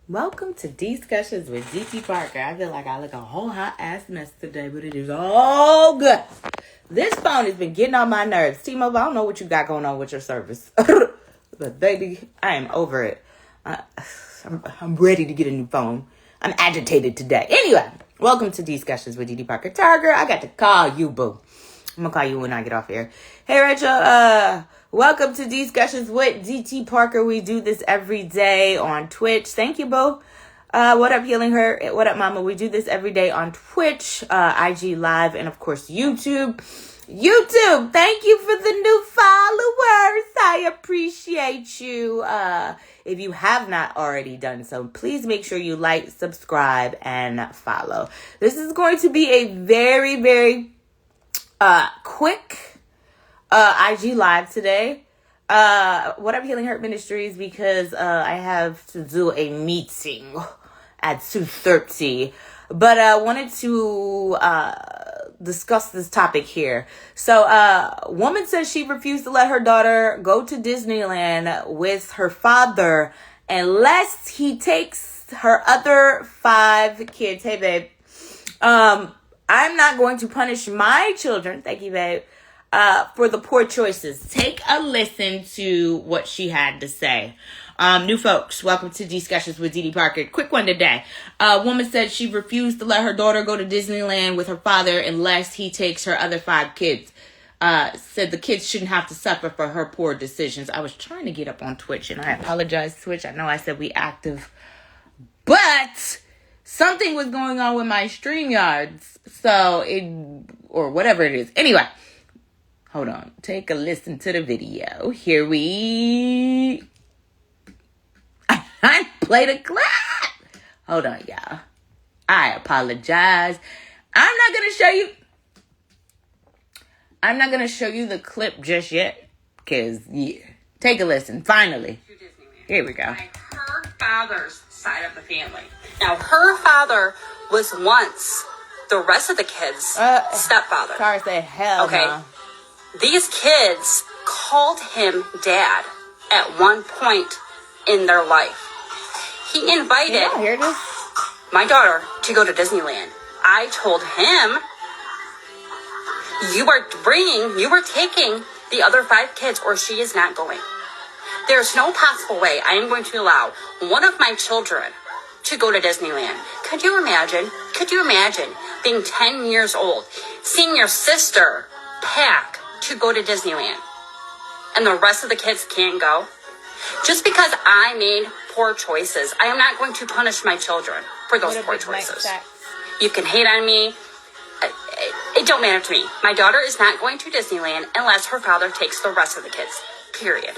Welcome to Discussions with DT Parker. I feel like I look a whole hot ass mess today, but it is all good. This phone has been getting on my nerves. T-Mobile, I don't know what you got going on with your service. But baby, I am over it. I'm ready to get a new phone. I'm agitated today. Anyway, welcome to Discussions with DT Parker. Targer, I got to call you, boo. I'm going to call you when I get off here. Hey, Rachel, welcome to Discussions with DT Parker. We do this every day on Twitch. Thank you, boo. What up, Healing Her? What up, Mama? We do this every day on Twitch, IG Live, and of course, YouTube. YouTube, thank you for the new followers. I appreciate you. If you have not already done so, please make sure you like, subscribe, and follow. This is going to be a very, very quick IG Live today. What up, Healing Hurt Ministries, because I have to do a meeting at 2:30. But I wanted to discuss this topic here. So, a woman says she refused to let her daughter go to Disneyland with her father unless he takes her other 5 kids. Hey, babe. I'm not going to punish my children. Thank you, babe. For the poor choices. Take a listen to what she had to say. New folks, welcome to Discussions with DD Parker. Quick one today. A woman said she refused to let her daughter go to Disneyland with her father unless he takes her other 5 kids. Said the kids shouldn't have to suffer for her poor decisions. I was trying to get up on Twitch, and I apologize, Twitch. I know I said we active, but something was going on with my StreamYards, or whatever it is. Anyway, hold on. Take a listen to the video. Here we... I played a clip. Hold on, y'all. I apologize. I'm not going to show you the clip just yet. Because, yeah. Take a listen. Finally. Here we go. Her father's side of the family. Now, her father was once the rest of the kids' stepfather. Car said, hell okay. No. These kids called him dad at one point in their life. He invited my daughter to go to Disneyland. I told him, you are taking the other 5 kids, or she is not going. There's no possible way I am going to allow one of my children to go to Disneyland. Could you imagine being 10 years old, seeing your sister pack to go to Disneyland, and the rest of the kids can't go? Just because I made poor choices, I am not going to punish my children for those poor choices. You can hate on me. It don't matter to me. My daughter is not going to Disneyland unless her father takes the rest of the kids. Period.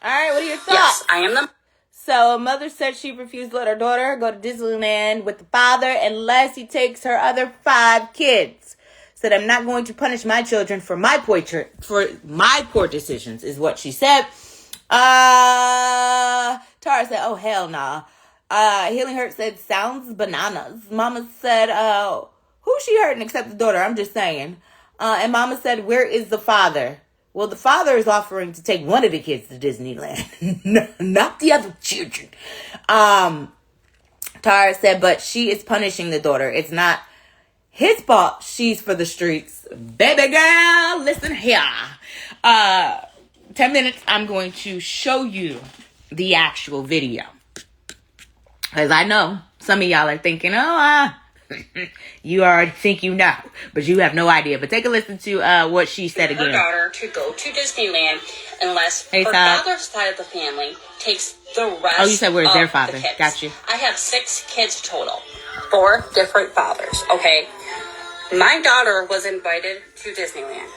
All right, what are your thoughts? Yes, I am the... So a mother said she refused to let her daughter go to Disneyland with the father unless he takes her other 5 kids. Said, I'm not going to punish my children for my poor decisions, is what she said. Tara said, oh, hell nah. Healing Hurt said, sounds bananas. Mama said, who she hurting except the daughter? I'm just saying. And Mama said, where is the father? Well, the father is offering to take one of the kids to Disneyland, not the other children. Tara said, but she is punishing the daughter. It's not his fault. She's for the streets. Baby girl, listen here. 10 minutes, I'm going to show you the actual video. Because I know some of y'all are thinking, you already think you know, but you have no idea. But take a listen to what she said again. Her daughter to go to Disneyland unless her father's side of the family takes the rest. Oh, you said where's their father? The kids. Got you. I have 6 kids total, 4 different fathers. Okay, my daughter was invited to Disneyland.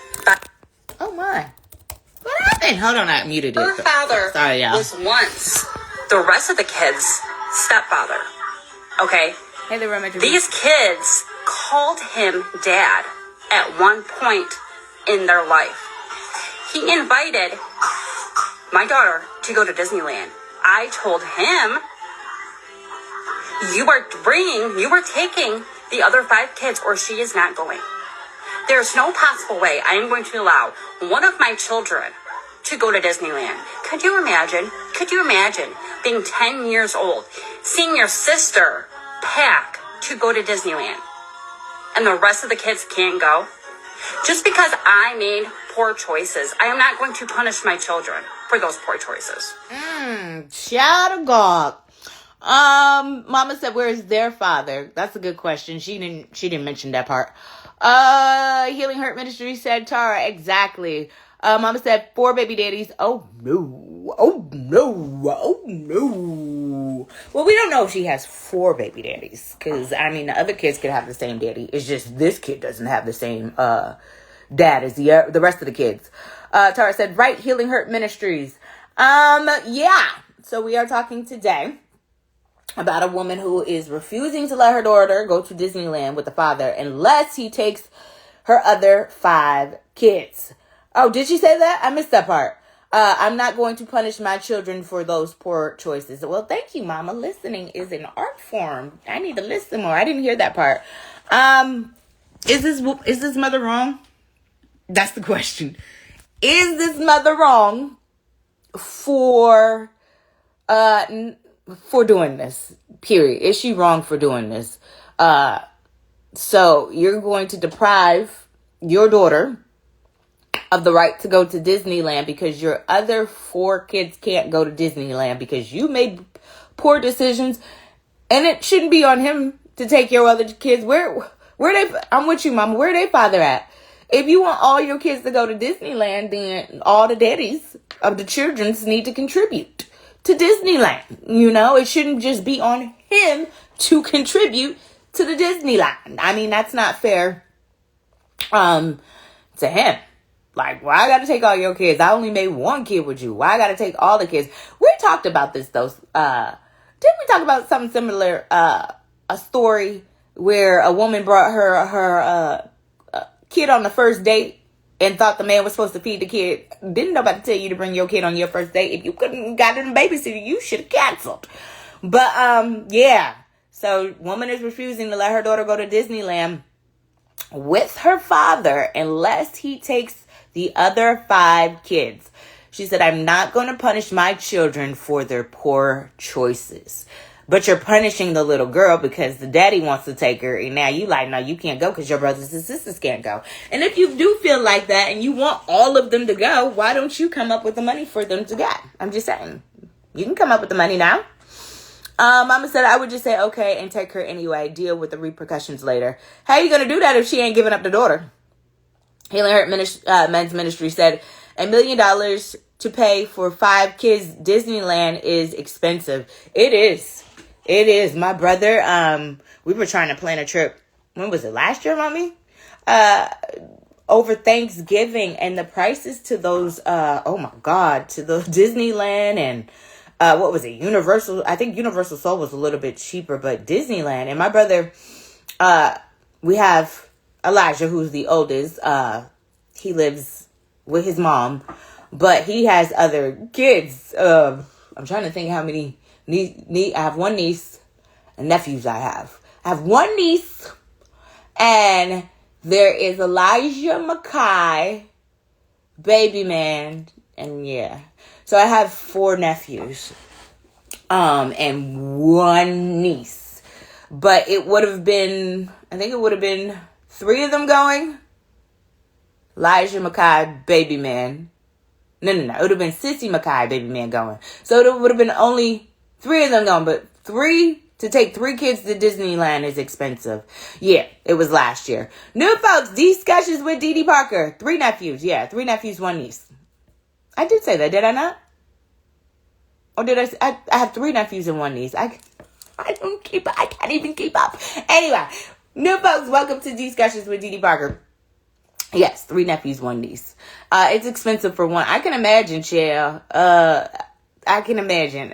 Oh my! What happened? Hold on, I muted it. Her father Sorry, y'all. was once the rest of the kids' stepfather. Okay. Hey, these kids called him dad at one point in their life. He invited my daughter to go to Disneyland. I told him, you are taking the other 5 kids, or she is not going. There's no possible way I am going to allow one of my children to go to Disneyland. Could you imagine being 10 years old, seeing your sister pack to go to Disneyland and the rest of the kids can't go? Just because I made poor choices, I am not going to punish my children for those poor choices. Child of God. Mama said, where is their father? That's a good question. She didn't mention that part. Healing Hurt Ministry said, Tara, exactly. Mama said, 4 baby daddies. Oh no. Oh no. Oh no. Well, we don't know if she has 4 baby daddies. Because, I mean, the other kids could have the same daddy. It's just this kid doesn't have the same dad as the rest of the kids. Tara said, right, Healing Hurt Ministries. Yeah. So we are talking today about a woman who is refusing to let her daughter go to Disneyland with the father unless he takes her other 5 kids. Oh, did she say that? I missed that part. I'm not going to punish my children for those poor choices. Well, thank you, Mama. Listening is an art form. I need to listen more. I didn't hear that part. Is this mother wrong? That's the question. Is this mother wrong for doing this? Period. Is she wrong for doing this? So you're going to deprive your daughter of the right to go to Disneyland because your other 4 kids can't go to Disneyland because you made poor decisions, and it shouldn't be on him to take your other kids. I'm with you, Mama. Where they father at? If you want all your kids to go to Disneyland, then all the daddies of the children's need to contribute to Disneyland. You know, it shouldn't just be on him to contribute to the Disneyland. I mean, that's not fair to him. Like, why I gotta take all your kids? I only made 1 kid with you. Why I gotta take all the kids? We talked about this though. Didn't we talk about something similar? A story where a woman brought her kid on the first date and thought the man was supposed to feed the kid. Didn't nobody tell you to bring your kid on your first date. If you couldn't got a babysitter, you should have canceled. But yeah. So woman is refusing to let her daughter go to Disneyland with her father unless he takes the other 5 kids. She said, I'm not going to punish my children for their poor choices. But you're punishing the little girl because the daddy wants to take her. And now you like, no, you can't go because your brothers and sisters can't go. And if you do feel like that and you want all of them to go, why don't you come up with the money for them to go? I'm just saying. You can come up with the money now. Mama said, I would just say, okay, and take her anyway. Deal with the repercussions later. How are you going to do that if she ain't giving up the daughter? Healing Hurt Men's Ministry said, $1 million to pay for 5 kids. Disneyland is expensive. It is. It is. My brother, we were trying to plan a trip. When was it? Last year, Mommy? Over Thanksgiving, and the prices to those, oh my God, to the Disneyland and what was it? Universal. I think Universal Soul was a little bit cheaper, but Disneyland. And my brother, we have Elijah, who's the oldest. He lives with his mom, but he has other kids. I'm trying to think how many. I have 1 niece and nephews. I have 1 niece, and there is Elijah Mackay, baby man, and yeah. So I have 4 nephews, and 1 niece. But it would have been, I think it would have been 3 of them going. Elijah Mackay, baby man. No. It would have been Sissy Mackay, baby man going. So it would have been only 3 of them going. But to take 3 kids to Disneyland is expensive. Yeah, it was last year. New folks, discussions with Dee Dee Parker. 3 nephews. Yeah, 3 nephews, 1 niece. I did say that, did I not? Or did I have 3 nephews and 1 niece. I can't even keep up. Anyway, new folks, welcome to Discussions with Dee Dee Parker. Yes, 3 nephews, 1 niece. It's expensive for 1. I can imagine, Chill. I can imagine.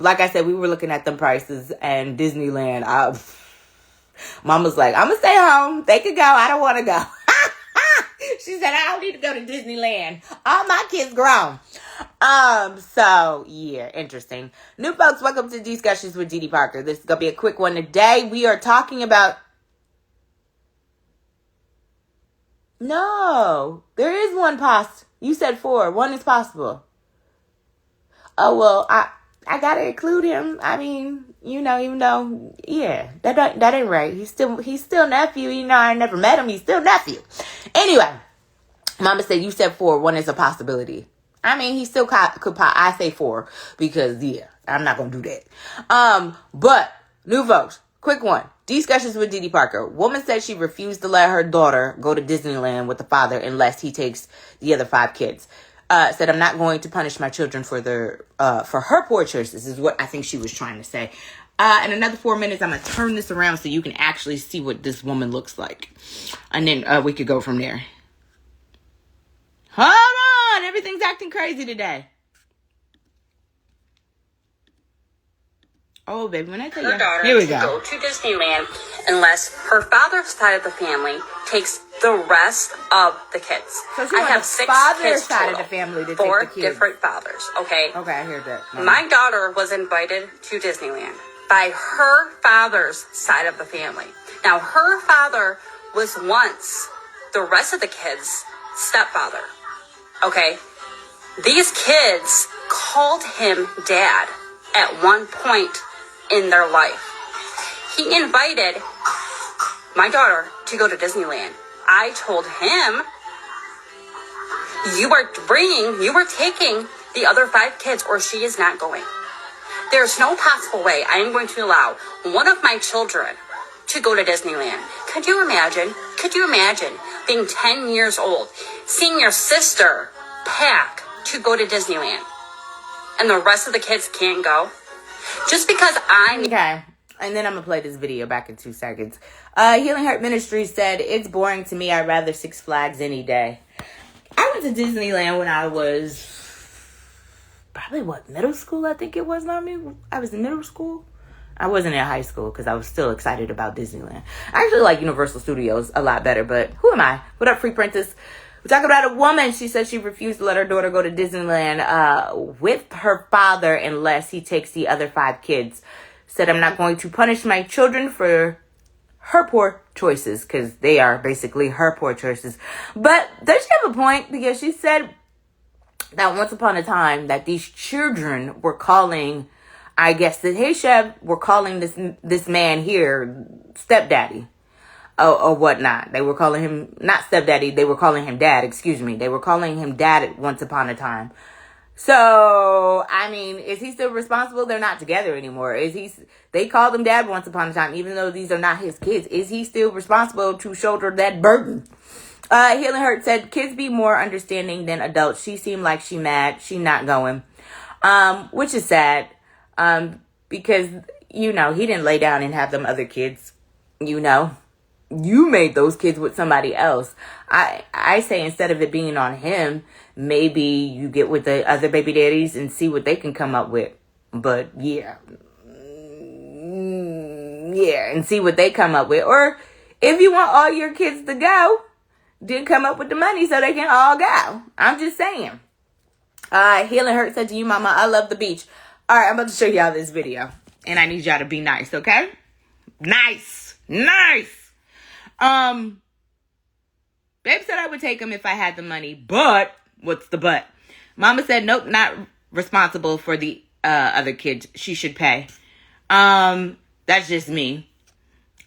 Like I said, we were looking at them prices and Disneyland. Mama's like, I'm going to stay home. They could go. I don't want to go. She said, I don't need to go to Disneyland. All my kids grown. So, yeah, interesting. New folks, welcome to Discussions with Dee Dee Parker. This is going to be a quick one today. We are talking about... No, there is 1 You said 4. 1 is possible. Oh, well, I gotta include him. I mean, you know, even though, yeah, that ain't right. He's still nephew. You know, I never met him. He's still nephew. Anyway, Mama said you said 4. 1 is a possibility. I mean, he still could. I say 4 because yeah, I'm not gonna do that. But new folks, quick one. Discussions with Diddy Parker. Woman said she refused to let her daughter go to Disneyland with the father unless he takes the other 5 kids. Said, I'm not going to punish my children for her poor choices, is what I think she was trying to say. In another 4 minutes, I'm going to turn this around so you can actually see what this woman looks like. And then we could go from there. Hold on. Everything's acting crazy today. Oh, baby, when I tell you, here we go. Go to Disneyland unless her father's side of the family takes the rest of the kids. So I have 6 kids side total. Of the family to 4 take the kids. Different fathers. Okay. Okay, I hear that. My daughter was invited to Disneyland by her father's side of the family. Now, her father was once the rest of the kids' stepfather. Okay. These kids called him dad at one point in their life. He invited my daughter to go to Disneyland. I told him, you are taking the other 5 kids or she is not going. There's no possible way I am going to allow one of my children to go to Disneyland. Could you imagine being 10 years old, seeing your sister pack to go to Disneyland and the rest of the kids can't go? Just because Okay. And then I'm going to play this video back in 2 seconds. Healing Heart Ministries said, it's boring to me. I'd rather Six Flags any day. I went to Disneyland when I was probably, middle school, I think it was. I was in middle school. I wasn't in high school because I was still excited about Disneyland. I actually like Universal Studios a lot better, but who am I? What up, Free Princess? We're talking about a woman. She said she refused to let her daughter go to Disneyland with her father unless he takes the other 5 kids. Said, I'm not going to punish my children for her poor choices, because they are basically her poor choices. But does she have a point? Because she said that once upon a time that these children were calling, I guess that Heshab were calling this man here stepdaddy. Or whatnot. They were calling him, not stepdaddy, they were calling him dad, excuse me. They were calling him dad once upon a time. So, I mean, is he still responsible? They're not together anymore. They called him dad once upon a time, even though these are not his kids. Is he still responsible to shoulder that burden? Healing Hurt said, kids be more understanding than adults. She seemed like she mad. She not going. Which is sad. Because, he didn't lay down and have them other kids, You made those kids with somebody else. I say instead of it being on him, maybe you get with the other baby daddies and see what they can come up with. But yeah, and see what they come up with. Or if you want all your kids to go, then come up with the money so they can all go. I'm just saying. Healing Hurt said to you, Mama, I love the beach. All right, I'm about to show y'all this video. And I need y'all to be nice, okay? Nice. Babe said I would take him if I had the money, but what's the but? Mama said, nope, not responsible for the other kids. She should pay. That's just me.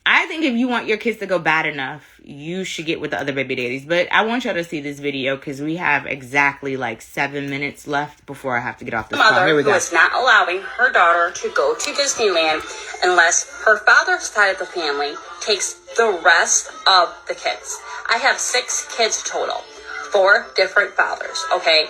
I think if you want your kids to go bad enough, you should get with the other baby daddies. But I want y'all to see this video because we have exactly 7 minutes left before I have to get off this call. Here we go. Who is not allowing her daughter to go to Disneyland unless her father's side of the family takes the rest of the kids. I have 6 kids total, 4 different fathers, okay?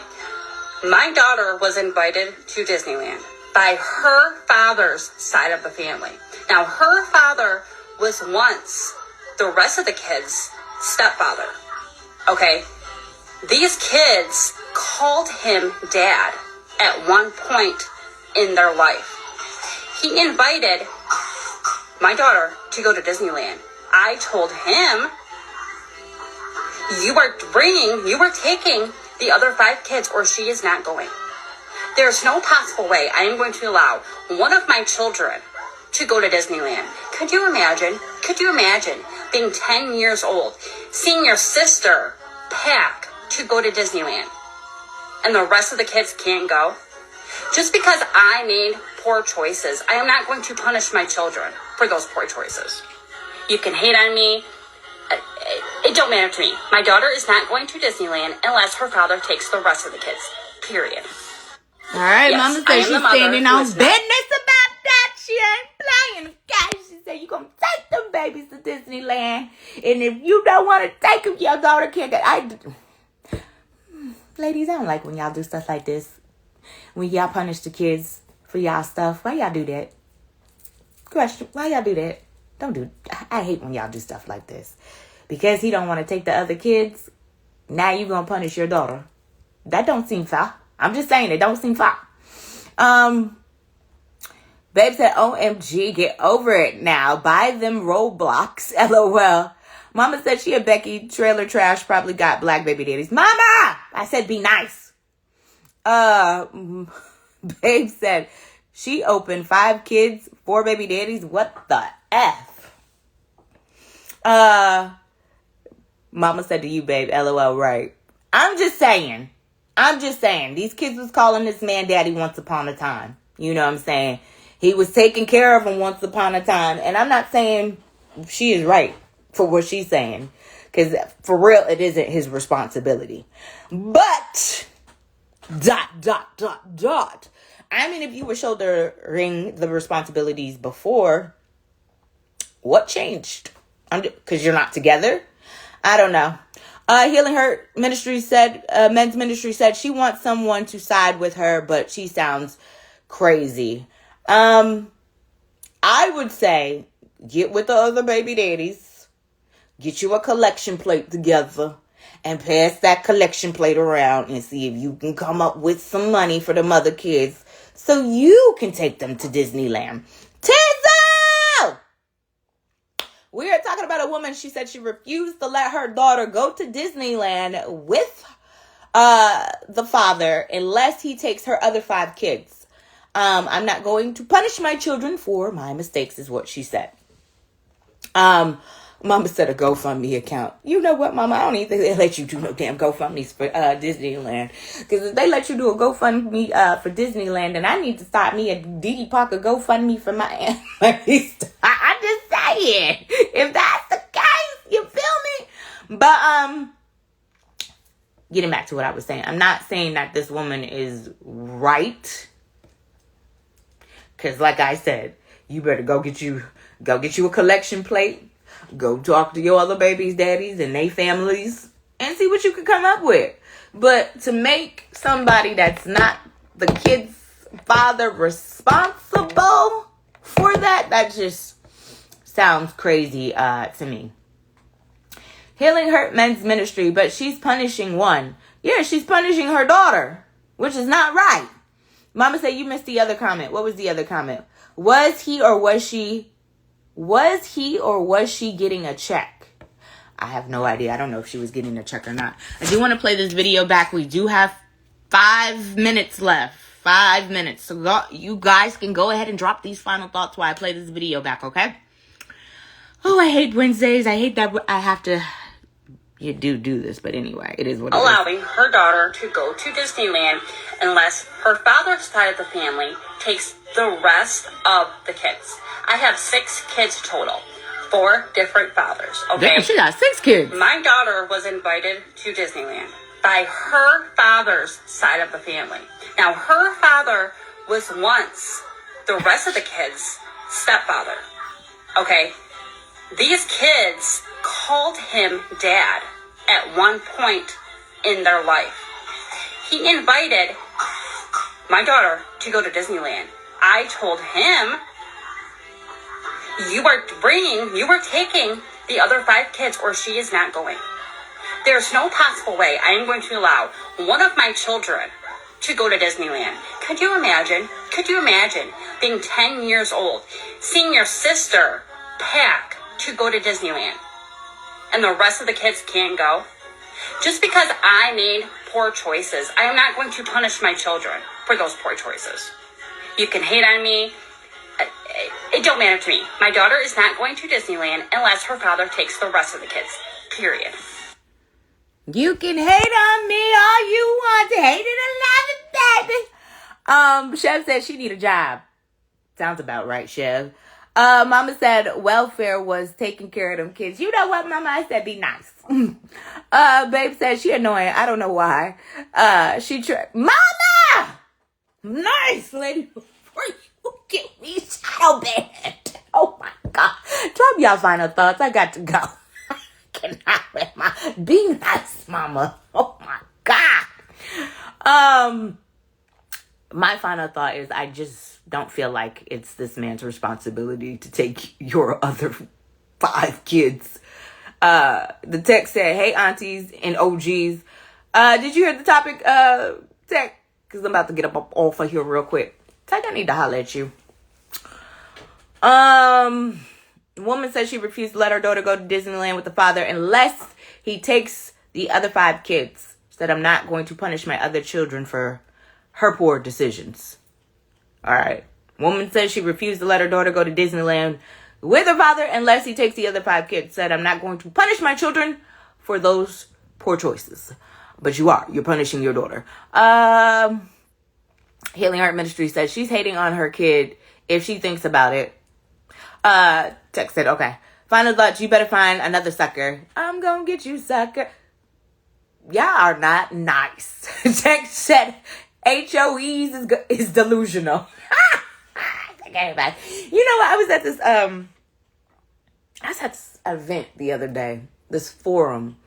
My daughter was invited to Disneyland by her father's side of the family. Now, her father was once the rest of the kids' stepfather, okay? These kids called him dad at one point in their life. He invited my daughter to go to Disneyland. I told him, you are taking the other 5 kids or she is not going. There's no possible way I am going to allow one of my children to go to Disneyland. Could you imagine being 10 years old, seeing your sister pack to go to Disneyland and the rest of the kids can't go? Just because I made poor choices, I am not going to punish my children for those poor choices. You can hate on me. It don't matter to me. My daughter is not going to Disneyland unless her father takes the rest of the kids. Period. All right, Yes, Mama said she's standing on business not. about that. She ain't playing. Okay, she said you gonna take them babies to Disneyland, and if you don't want to take them, your daughter can't. Ladies, I don't like when y'all do stuff like this. When y'all punish the kids for y'all stuff, why y'all do that? Question: why y'all do that? Don't do. I hate when y'all do stuff like this. Because he don't want to take the other kids, now you gonna punish your daughter. That don't seem fair. I'm just saying it don't seem fair. Babe said, OMG, get over it now. Buy them Roblox. LOL. Mama said she and Becky, trailer trash, probably got black baby daddies. Mama! I said be nice. Babe said she opened 5 kids, 4 baby daddies. What the F? Mama said to you, babe, LOL, right. I'm just saying. These kids was calling this man daddy once upon a time. You know what I'm saying? He was taking care of them once upon a time. And I'm not saying she is right for what she's saying. Because for real, it isn't his responsibility. But, ... I mean, if you were shouldering the responsibilities before, what changed? Because you're not together? I don't know. Healing Hurt Ministry said, men's ministry said she wants someone to side with her, but she sounds crazy. I would say get with the other baby daddies, get you a collection plate together, and pass that collection plate around and see if you can come up with some money for the mother kids so you can take them to Disneyland. Tizzle! We are talking about a woman. She said she refused to let her daughter go to Disneyland with the father unless he takes her other 5 kids. I'm not going to punish my children for my mistakes, is what she said. Mama said a GoFundMe account. You know what, Mama? I don't even think they let you do no damn GoFundMes for Disneyland. Because if they let you do a GoFundMe for Disneyland, then I need to start me a Didi Parker GoFundMe for my aunt. I'm just saying. If that's the case, you feel me? But, getting back to what I was saying. I'm not saying that this woman is right. Because like I said, you better go get you a collection plate. Go talk to your other baby's daddies and their families and see what you can come up with. But to make somebody that's not the kid's father responsible for that just sounds crazy to me. Healing Hurt Men's Ministry, but she's punishing one. Yeah, she's punishing her daughter, which is not right. Mama said you missed the other comment. What was the other comment? Was he or was she getting a check? I have no idea. I don't know if she was getting a check or not. I do want to play this video back. We do have 5 minutes left. 5 minutes. So you guys can go ahead and drop these final thoughts while I play this video back, okay? Oh, I hate Wednesdays. I hate that I have to do this. But anyway, it is what it is. Allowing her daughter to go to Disneyland unless her father's side of the family takes the rest of the kids. I have 6 kids total. 4 different fathers. Okay. Damn, she got 6 kids. My daughter was invited to Disneyland by her father's side of the family. Now, her father was once the rest of the kids' stepfather. Okay. These kids called him dad at one point in their life. He invited my daughter to go to Disneyland. I told him, you are taking the other 5 kids or she is not going. There's no possible way I am going to allow one of my children to go to Disneyland. Could you imagine being 10 years old, seeing your sister pack to go to Disneyland and the rest of the kids can't go? Just because I made poor choices, I am not going to punish my children for those poor choices. You can hate on me. It don't matter to me. My daughter is not going to Disneyland unless her father takes the rest of the kids. Period. You can hate on me all you want. Hate it, I love it, baby. Chev said she need a job. Sounds about right, Chev. Mama said welfare was taking care of them kids. You know what, Mama? I said be nice. Babe said she annoying. I don't know why. Mama! Nice, lady. Before you get me shadow banned. Oh, my God. Drop y'all final thoughts. I got to go. I cannot let my... Be nice, Mama. Oh, my God. My final thought is I just don't feel like it's this man's responsibility to take your other 5 kids. The text said, hey, aunties and OGs. Did you hear the topic, Tech? Because I'm about to get up off of here real quick. Tech, I need to holler at you. Woman says she refused to let her daughter go to Disneyland with the father unless he takes the other 5 kids. Said, I'm not going to punish my other children for her poor decisions. All right. Woman says she refused to let her daughter go to Disneyland with her father unless he takes the other 5 kids. Said, I'm not going to punish my children for those poor choices. But you are. You're punishing your daughter. Healing Heart Ministry says she's hating on her kid if she thinks about it. Tex said, okay. Final thoughts, you better find another sucker. I'm gonna get you, sucker. Y'all are not nice. Tex said HOEs is delusional. Okay, you know what? I was at this event the other day, this forum,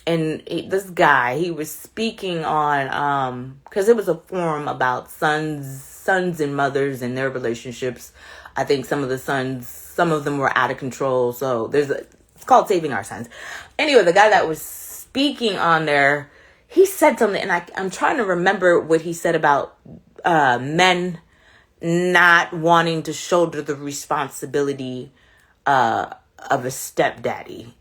and this guy, he was speaking on because it was a forum about sons and mothers and their relationships. I think some of them were out of control. So it's called Saving Our Sons. Anyway, the guy that was speaking on there, he said something, and I'm trying to remember what he said about men not wanting to shoulder the responsibility of a stepdaddy,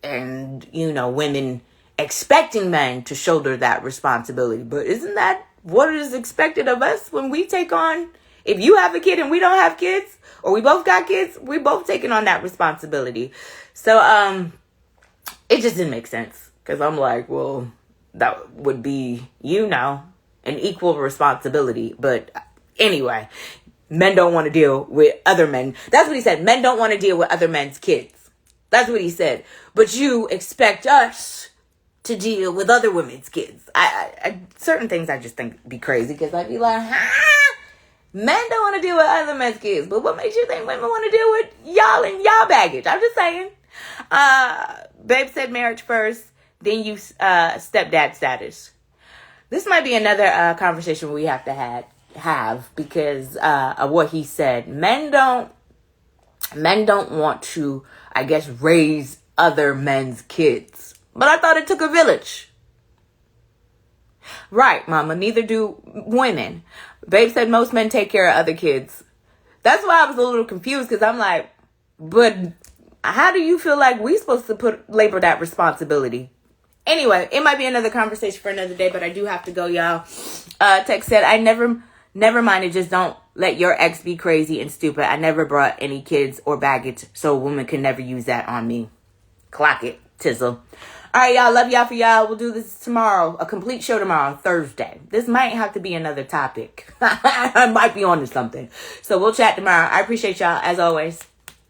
and women expecting men to shoulder that responsibility. But isn't that what is expected of us when we take on? If you have a kid and we don't have kids, or we both got kids, we both taking on that responsibility. So it just didn't make sense, because I'm like, well, that would be an equal responsibility. But anyway, men don't want to deal with other men. That's what he said. Men don't want to deal with other men's kids. That's what he said. But you expect us to deal with other women's kids. I certain things I just think be crazy, because I'd be like, men don't want to deal with other men's kids. But what makes you think women want to deal with y'all and y'all baggage? I'm just saying. Babe said marriage first, then you stepdad status. This might be another conversation we have to have because of what he said. Men don't want to, I guess, raise other men's kids. But I thought it took a village. Right, Mama. Neither do women. Babe said most men take care of other kids. That's why I was a little confused, because I'm like, but how do you feel like we supposed to labor that responsibility? Anyway, it might be another conversation for another day, but I do have to go, y'all. Tex said, I never minded. Just don't let your ex be crazy and stupid. I never brought any kids or baggage, so a woman can never use that on me. Clock it, Tizzle. All right, y'all. Love y'all for y'all. We'll do this tomorrow. A complete show tomorrow on Thursday. This might have to be another topic. I might be on to something. So we'll chat tomorrow. I appreciate y'all as always.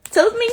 Till me,